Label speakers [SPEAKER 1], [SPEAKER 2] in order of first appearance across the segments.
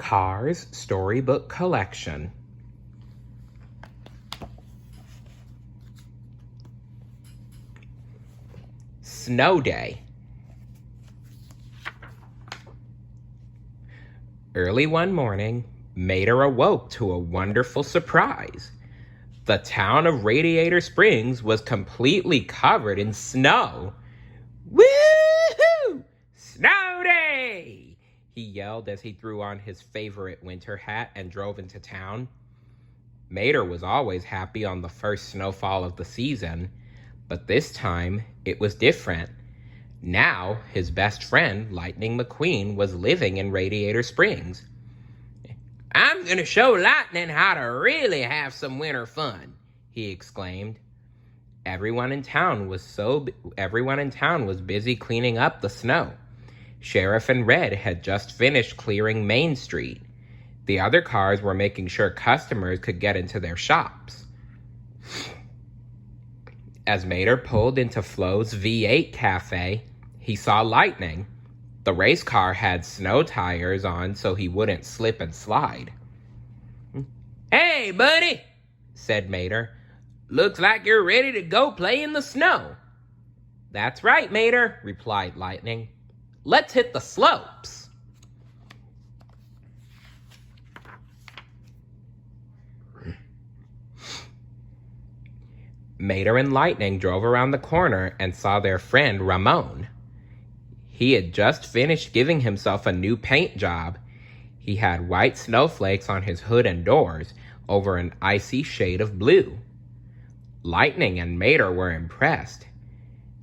[SPEAKER 1] Cars Storybook Collection. Snow Day. Early one morning, Mater awoke to a wonderful surprise. The town of Radiator Springs was completely covered in snow. Woo-hoo! Snow Day! He yelled as he threw on his favorite winter hat and drove into town. Mater was always happy on the first snowfall of the season, but this time it was different. Now his best friend, Lightning McQueen, was living in Radiator Springs. "I'm going to show Lightning how to really have some winter fun," he exclaimed. Everyone in town was busy cleaning up the snow. Sheriff and Red had just finished clearing Main Street. The other cars were making sure customers could get into their shops. As Mater pulled into Flo's V8 cafe, he saw Lightning. The race car had snow tires on so he wouldn't slip and slide. "Hey, buddy," said Mater. "Looks like you're ready to go play in the snow." "That's right, Mater," replied Lightning. "Let's hit the slopes." Mater and Lightning drove around the corner and saw their friend Ramon. He had just finished giving himself a new paint job. He had white snowflakes on his hood and doors over an icy shade of blue. Lightning and Mater were impressed.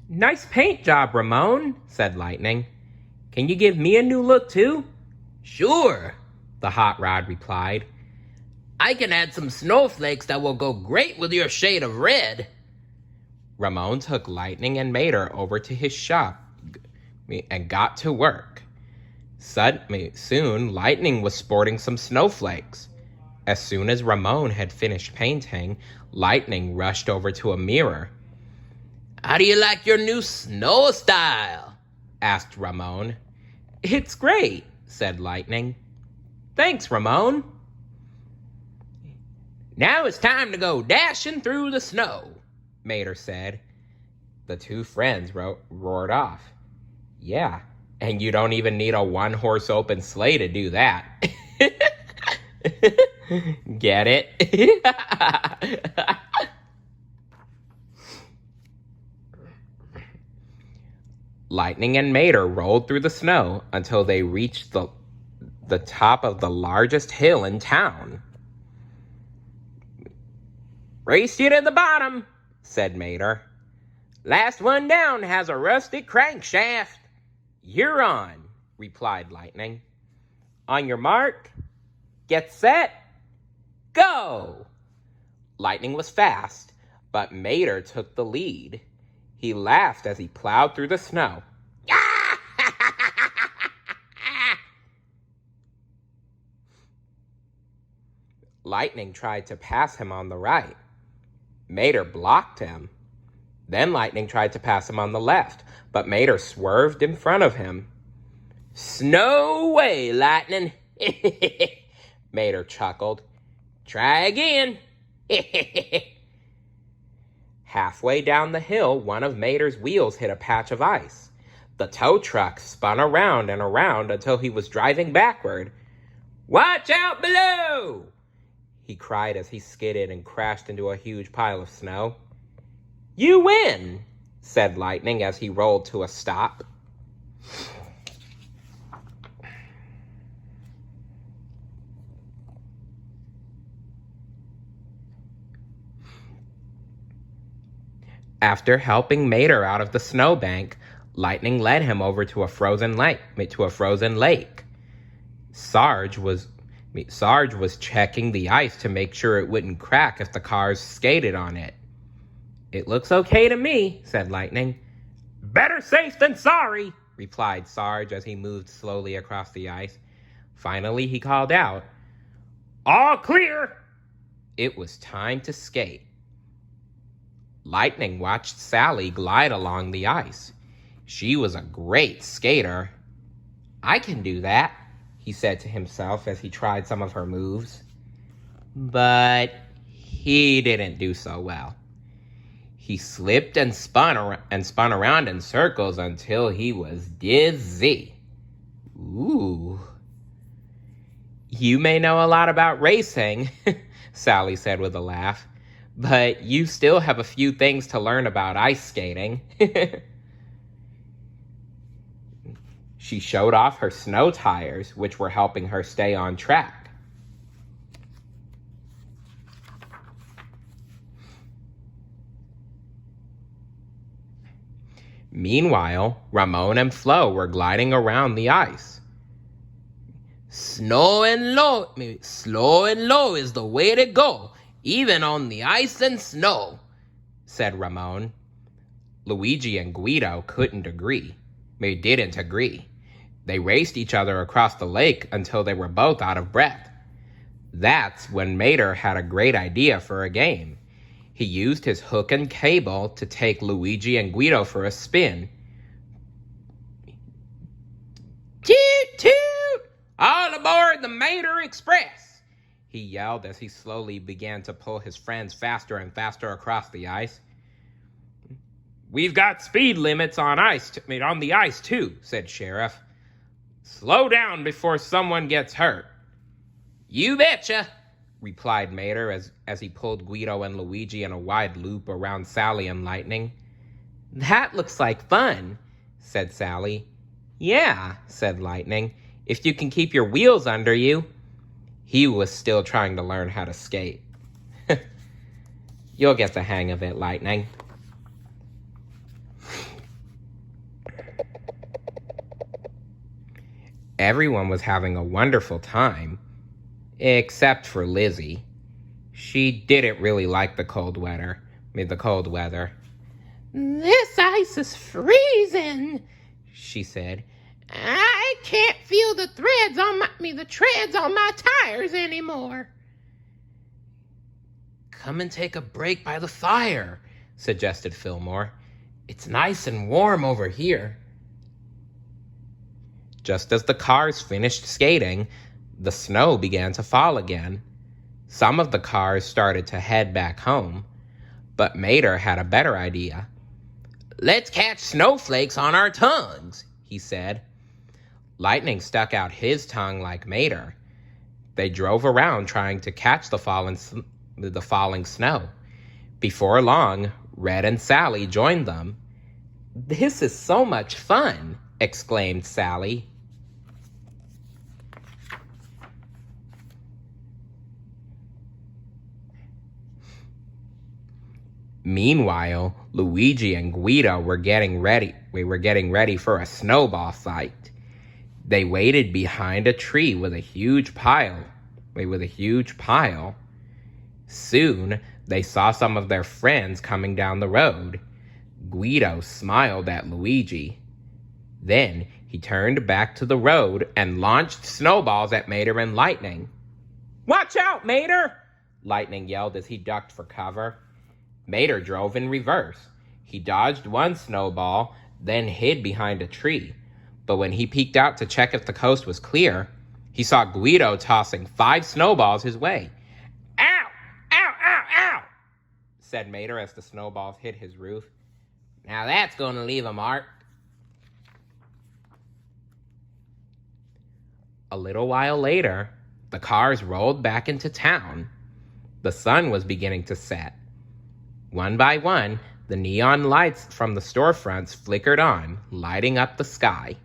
[SPEAKER 1] "Nice paint job, Ramon," said Lightning. "Can you give me a new look too?" "Sure," the hot rod replied. "I can add some snowflakes that will go great with your shade of red." Ramon took Lightning and Mater over to his shop and got to work. Soon, Lightning was sporting some snowflakes. As soon as Ramon had finished painting, Lightning rushed over to a mirror. "How do you like your new snow style?" asked Ramon. "It's great," said Lightning. "Thanks, Ramon." "Now it's time to go dashing through the snow," Mater said. The two friends roared off. "Yeah, and you don't even need a one-horse open sleigh to do that." Get it? Lightning and Mater rolled through the snow until they reached the top of the largest hill in town. "Race you to the bottom," said Mater. "Last one down has a rusted crankshaft." "You're on," replied Lightning. "On your mark, get set, go!" Lightning was fast, but Mater took the lead. He laughed as he plowed through the snow. Lightning tried to pass him on the right. Mater blocked him. Then Lightning tried to pass him on the left, but Mater swerved in front of him. "Snow way, Lightning," Mater chuckled. "Try again." Halfway down the hill, one of Mater's wheels hit a patch of ice. The tow truck spun around and around until he was driving backward. "Watch out below!" he cried as he skidded and crashed into a huge pile of snow. "You win," said Lightning as he rolled to a stop. After helping Mater out of the snowbank, Lightning led him over to a frozen lake. Sarge was checking the ice to make sure it wouldn't crack if the cars skated on it. "It looks okay to me," said Lightning. "Better safe than sorry," replied Sarge as he moved slowly across the ice. Finally, he called out, "All clear!" It was time to skate. Lightning watched Sally glide along the ice. She was a great skater. "I can do that," he said to himself as he tried some of her moves. But he didn't do so well. He slipped and spun around in circles until he was dizzy. Ooh. You may know a lot about racing, Sally said with a laugh, but you still have a few things to learn about ice skating. She showed off her snow tires, which were helping her stay on track. Meanwhile, Ramon and Flo were gliding around the ice. Slow and low is the way to go, even on the ice and snow, said Ramon. Luigi and Guido didn't agree. They raced each other across the lake until they were both out of breath. That's when Mater had a great idea for a game. He used his hook and cable to take Luigi and Guido for a spin. Toot toot! All aboard the Mater Express! He yelled as he slowly began to pull his friends faster and faster across the ice. We've got speed limits on the ice too, said Sheriff. Slow down before someone gets hurt. You betcha, replied Mater as he pulled Guido and Luigi in a wide loop around Sally and Lightning. That looks like fun, said Sally. Yeah, said Lightning, if you can keep your wheels under you. He was still trying to learn how to skate. You'll get the hang of it, Lightning. Everyone was having a wonderful time, except for Lizzie. She didn't really like the cold weather. This ice is freezing, she said. I can't feel the treads on my tires anymore. Come and take a break by the fire, suggested Fillmore. It's nice and warm over here. Just as the cars finished skating, the snow began to fall again. Some of the cars started to head back home, but Mater had a better idea. Let's catch snowflakes on our tongues, he said. Lightning stuck out his tongue like Mater. They drove around trying to catch the falling snow. Before long, Red and Sally joined them. This is so much fun, exclaimed Sally. Meanwhile, Luigi and Guido were getting ready. We were getting ready for a snowball fight. They waited behind a tree with a huge pile. Soon, they saw some of their friends coming down the road. Guido smiled at Luigi. Then he turned back to the road and launched snowballs at Mater and Lightning. Watch out, Mater! Lightning yelled as he ducked for cover. Mater drove in reverse. He dodged one snowball, then hid behind a tree. But when he peeked out to check if the coast was clear, he saw Guido tossing 5 snowballs his way. Ow! Ow! Ow! Ow! Said Mater as the snowballs hit his roof. Now that's going to leave a mark. A little while later, the cars rolled back into town. The sun was beginning to set. One by one, the neon lights from the storefronts flickered on, lighting up the sky.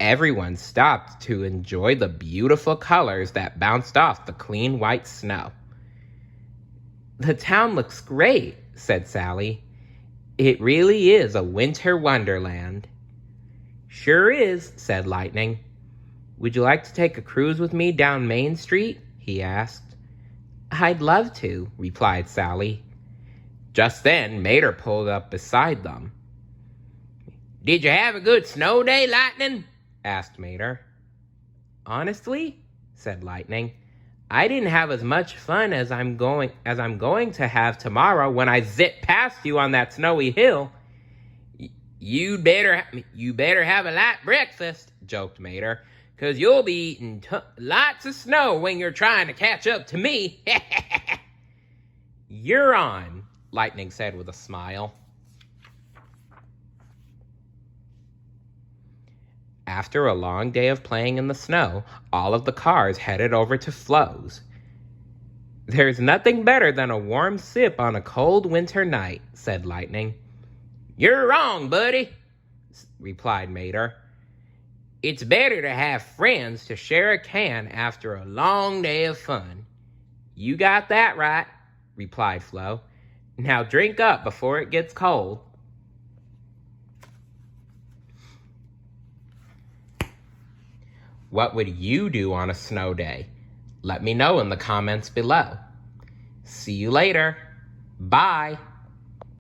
[SPEAKER 1] Everyone stopped to enjoy the beautiful colors that bounced off the clean white snow. The town looks great, said Sally. It really is a winter wonderland. Sure is, said Lightning. Would you like to take a cruise with me down Main Street? He asked. I'd love to, replied Sally. Just then, Mater pulled up beside them. Did you have a good snow day, Lightning? Asked Mater. Honestly, said Lightning, I didn't have as much fun as I'm going to have tomorrow when I zip past you on that snowy hill. You better have a light breakfast, joked Mater, 'cause you'll be eating lots of snow when you're trying to catch up to me. You're on, Lightning said with a smile. After a long day of playing in the snow, all of the cars headed over to Flo's. There's nothing better than a warm sip on a cold winter night, said Lightning. You're wrong, buddy, replied Mater. It's better to have friends to share a can after a long day of fun. You got that right, replied Flo. Now drink up before it gets cold. What would you do on a snow day? Let me know in the comments below. See you later. Bye.